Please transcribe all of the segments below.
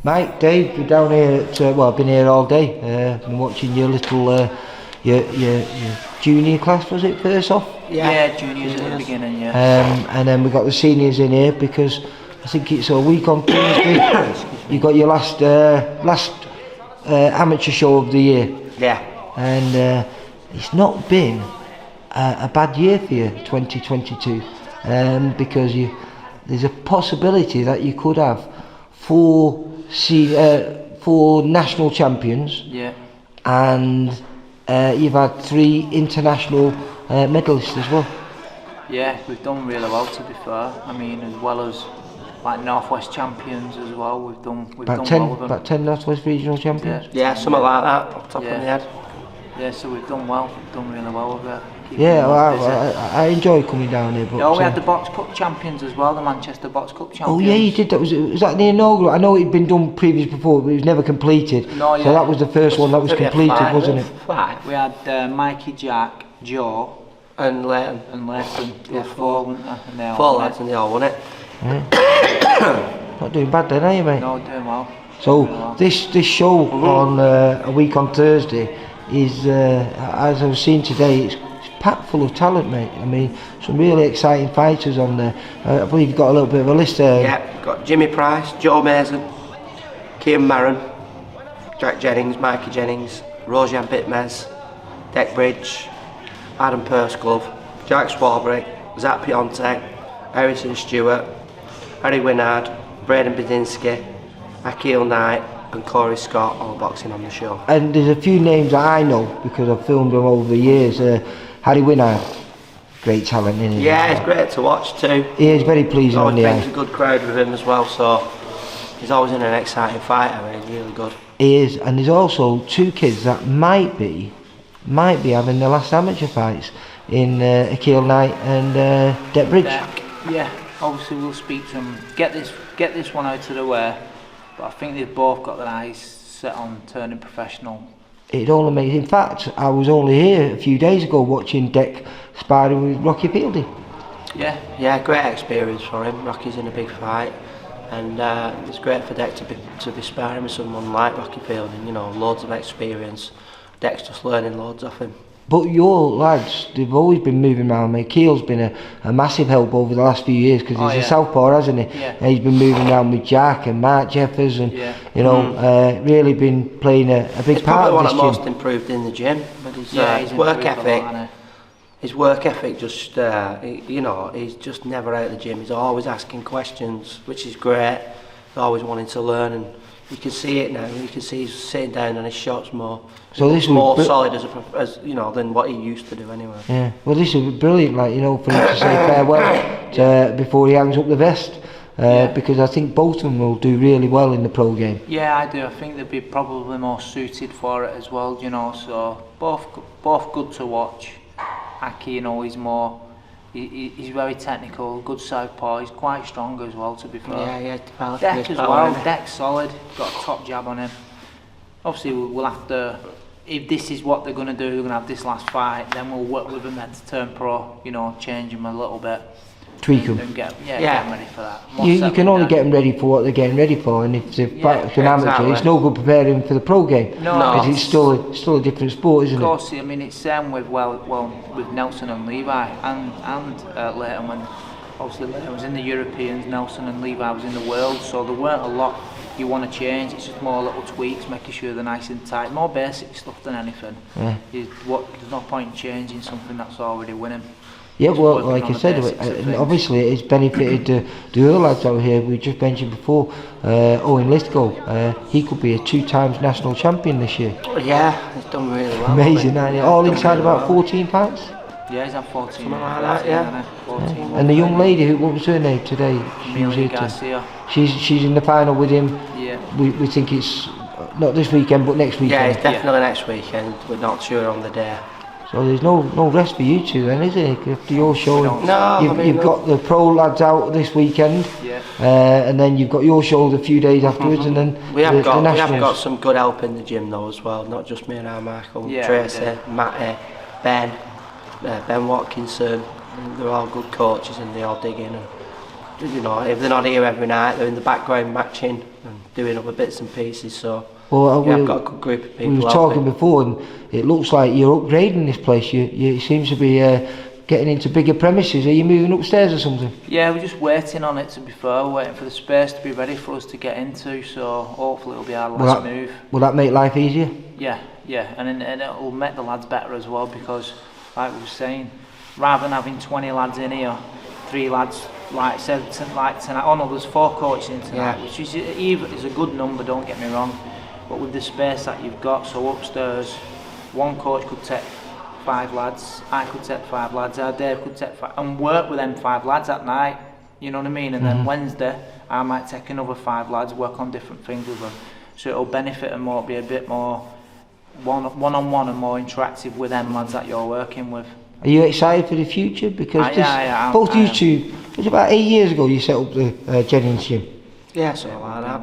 Mike, Dave, you're down here at, well, I've been here all day, been watching your little, your junior class, was it, first off? Yeah, juniors at the beginning, yeah. And then we got the seniors in here because I think it's a week on Thursday. You got your last amateur show of the year. Yeah. And it's not been a bad year for you, 2022, because there's a possibility that you could have four national champions. Yeah. And you've had 3 international medalists as well. Yeah, we've done really well, to be fair. I mean, as well as like Northwest champions as well. We've done well with them. About 10 Northwest regional champions. Yeah, something like that, off the top of my head. Yeah, so we've done well. We've done really well with it. Yeah, well, I enjoy coming down here. But yeah, we had the Box Cup champions as well, the Manchester Box Cup champions. Oh yeah, you did that. Was that the inaugural? I know it had been done previous before, but it was never completed. No, yeah. So that was the first one that was completed, wasn't it? We had Mikey, Jack, Joe, and Leighton. There were 4, weren't there? 4 lads and they all won it. Yeah. Not doing bad then, are you, mate? No, doing well. So this show on a week on Thursday is, as I was seeing today, it's packed full of talent, mate. I mean, some really exciting fighters on there. I believe you've got a little bit of a list there. Yeah, we've got Jimmy Price, Joe Mason, Cian Maron, Jack Jennings, Mikey Jennings, Rosian Bitmez, Deck Bridge, Adam Pursglove, Jack Swarbrick, Zach Piontek, Harrison Stewart, Harry Winard, Braden Bedinsky, Akil Knight and Corey Scott all boxing on the show. And there's a few names that I know because I've filmed them over the years. Harry Winard, great talent, isn't he? Yeah, it's great to watch too. He is very pleasing on the eye. Always brings a good crowd with him as well, so he's always in an exciting fight. I mean, really good. He is, and there's also 2 kids that might be having their last amateur fights in Akil Knight and Deck Bridge. Yeah, obviously we'll speak to them. Get this one out of the way. But I think they've both got their eyes set on turning professional. It all amazing. In fact, I was only here a few days ago watching Deck sparring with Rocky Fielding. Yeah, great experience for him. Rocky's in a big fight, and it's great for Deck to be sparring with someone like Rocky Fielding. You know, loads of experience. Deck's just learning loads off him. But your lads, they've always been moving around. Mate, Keel's been a massive help over the last few years because he's a southpaw, hasn't he? Yeah. And he's been moving around with Jack and Mark Jeffers and you know, really been playing a big part of this gym. He's probably one of the most improved in the gym. But his work ethic. His work ethic just, you know, he's just never out of the gym. He's always asking questions, which is great. He's always wanting to learn, and you can see it now. You can see he's sitting down on his shots more. So this more solid as you know than what he used to do anyway. Yeah. Well, this is brilliant, like, you know, for him to say farewell before he hangs up the vest. Because I think both of them will do really well in the pro game. Yeah, I do. I think they'd be probably more suited for it as well, you know. So both good to watch. Aki, you know, he's very technical, good southpaw. He's quite strong as well, to be fair. Yeah, developing Deck as well. Deck's solid. Got a top jab on him. Obviously, we'll have to. If this is what they're going to do, they're going to have this last fight. Then we'll work with them then to turn pro. You know, change them a little bit. Tweak them. And get them ready for that. You can only get them ready for what they're getting ready for, and if they're an amateur, it's no good preparing them for the pro game. No, because it's still a different sport, isn't it? Of course, I mean it's same with with Nelson and Levi and Leighton. When obviously Leighton was in the Europeans, Nelson and Levi was in the world, so there weren't a lot you want to change. It's just more little tweaks, making sure they're nice and tight, more basic stuff than anything. Yeah. There's no point in changing something that's already winning. Yeah, well, like I said, obviously it's benefited the other lads out here. We just mentioned before, Owen Lithgow. He could be a 2 times national champion this year. Yeah, he's done really well. Amazing, all inside about 14 fights. Yeah, he's had 14. Something like that, yeah. 14. And the young lady, what was her name today? Garcia. She's in the final with him. Yeah. We think it's not this weekend, but next weekend. Yeah, it's definitely next weekend. We're not sure on the day. So there's no rest for you two then, is it? After your show, you've got the pro lads out this weekend, and then you've got your show a few days afterwards, and then we have got some good help in the gym though as well. Not just me and our Michael, Tracy, Matty, Ben Watkinson. They're all good coaches, and they all dig in. And you know, if they're not here every night, they're in the background matching and doing other bits and pieces. So Well, yeah, I've got a good group of people. we were talking before, and it looks like you're upgrading this place. You seems to be getting into bigger premises. Are you moving upstairs or something? Yeah, we're just waiting on it, to be fair, waiting for the space to be ready for us to get into, so hopefully it'll be our last move. Will that make life easier? Yeah, and it'll make the lads better as well, because like we were saying, rather than having 20 lads in here, 3 lads, like tonight, oh no, there's 4 coaches in tonight, which is a good number, don't get me wrong, but with the space that you've got, so upstairs, one coach could take 5 lads, I could take 5 lads, Dave could take 5, and work with them 5 lads at night, you know what I mean, and then Wednesday, I might take another 5 lads, work on different things with them, so it'll benefit and more, be a bit more one-on-one and more interactive with them lads that you're working with. Are you excited for the future? Because both you two, it was about 8 years ago you set up the Jennings gym. Yeah, something like that.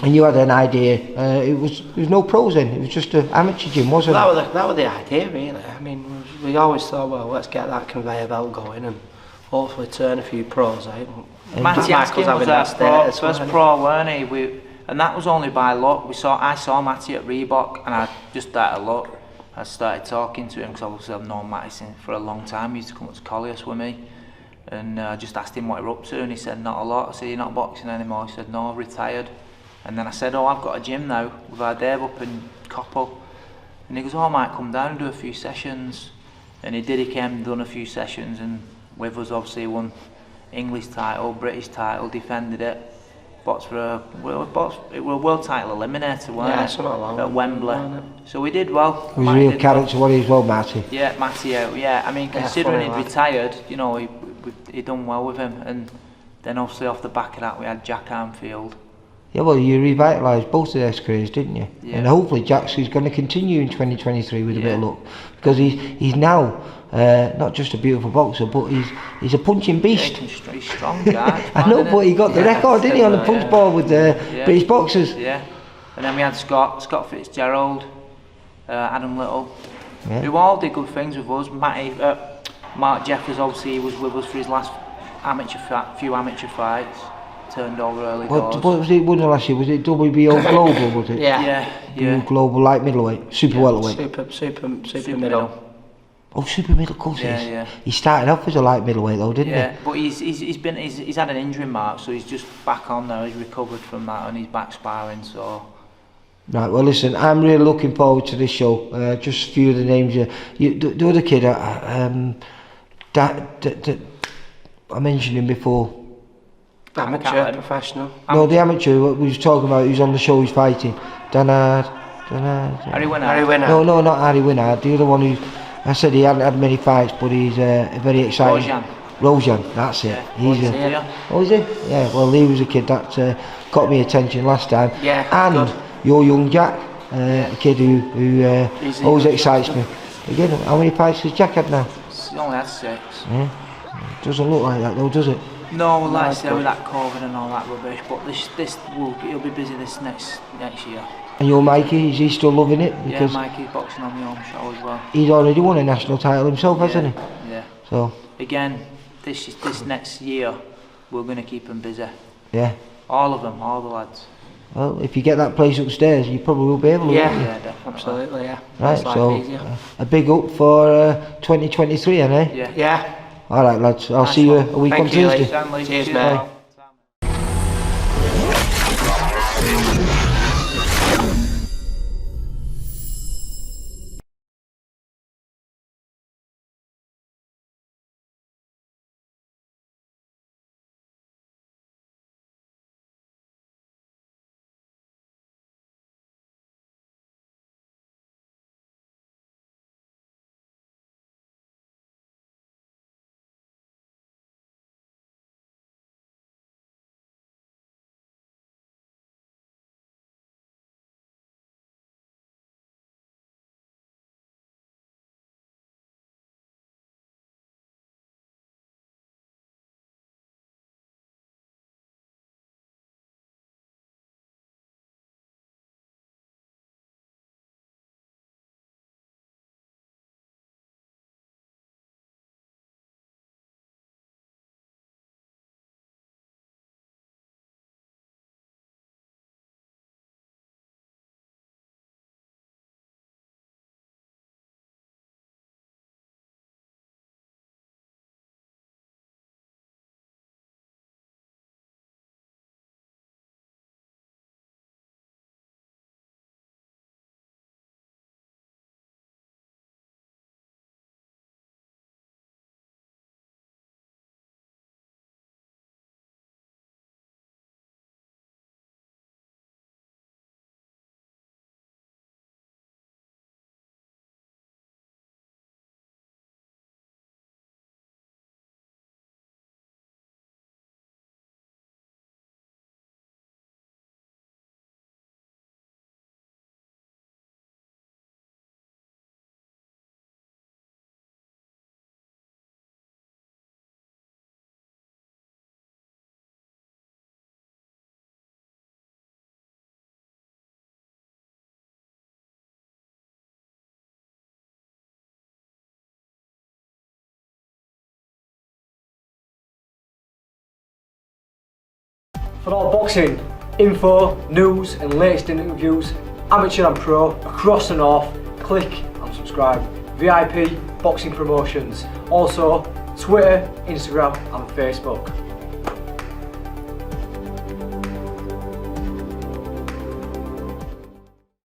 And you had an idea. It was no pros then. It was just an amateur gym, wasn't it? That was the idea, really. I mean, we always thought, well, let's get that conveyor belt going and hopefully turn a few pros out. Matty Atkins was our first pro, weren't he? And that was only by luck. I saw Matty at Reebok, and I just started luck. I started talking to him because obviously I've known Matty for a long time. He used to come up to Chorley with me, and I just asked him what you're up to, and he said not a lot. I said, you're not boxing anymore? He said, no, I've retired. And then I said, oh, I've got a gym now with our Dave up in Coppell. And he goes, oh, I might come down and do a few sessions. And he did. He came and done a few sessions, and with us obviously won English title, British title, defended it. Boxed for it was a world title eliminator, weren't it? At Wembley. So we did well. He was a real character, what he as well, Matty. Yeah, Matty, yeah. I mean, considering he'd retired, you know, he'd done well with him. And then obviously off the back of that, we had Jack Armfield. Yeah, well, you revitalised both of their careers, didn't you? Yeah. And hopefully Jack's is going to continue in 2023 with a bit of luck, because he's now not just a beautiful boxer, but he's a punching beast. Yeah, he's strong guy. I know, but he got the record, didn't he, on the punch ball with the British boxers? Yeah. And then we had Scott Fitzgerald, Adam Little, who all did good things with us. Mark Jeffers, obviously, he was with us for his last few amateur fights. Turned over early doors. What was it? Wasn't it last year? Was it WBO Global? Was it? Yeah. Global light middleweight, super welterweight. Super middle. Oh, super middle, of course. Yeah. He started off as a light middleweight though, didn't he? Yeah, but he's had an injury mark, so he's just back on now. He's recovered from that and he's back sparring. So. Right. Well, listen, I'm really looking forward to this show. Just a few of the names. The other kid, I mentioned him before. Amateur, professional. No, the amateur we was talking about, who's on the show, he's fighting. Danard. Harry Winard. No, not Harry Winard. The other one who, I said he hadn't had many fights, but he's very exciting. Rojan, that's it. Yeah. Oh, is he? Yeah, well, he was a kid that got me attention last time. Yeah, and good. Your young Jack, a kid who always excites me. Again, how many fights has Jack had now? He only had 6. Yeah. Doesn't look like that though, does it? No, well, like I say, with that COVID and all that rubbish, but he'll be busy this next year. And your Mikey, is he still loving it? Because Mikey's boxing on the home show as well. He's already won a national title himself, hasn't he? Yeah. So again, this next year, we're going to keep him busy. Yeah. All of them, all the lads. Well, if you get that place upstairs, you probably will be able to. Yeah, definitely. Absolutely, yeah. Right, so a big up for 2023, eh? Yeah. All right, lads. I'll see you a week on Tuesday. Cheers, mate. For all boxing info, news and latest interviews, amateur and pro, across the north, click and subscribe. VIP Boxing Promotions. Also Twitter, Instagram and Facebook.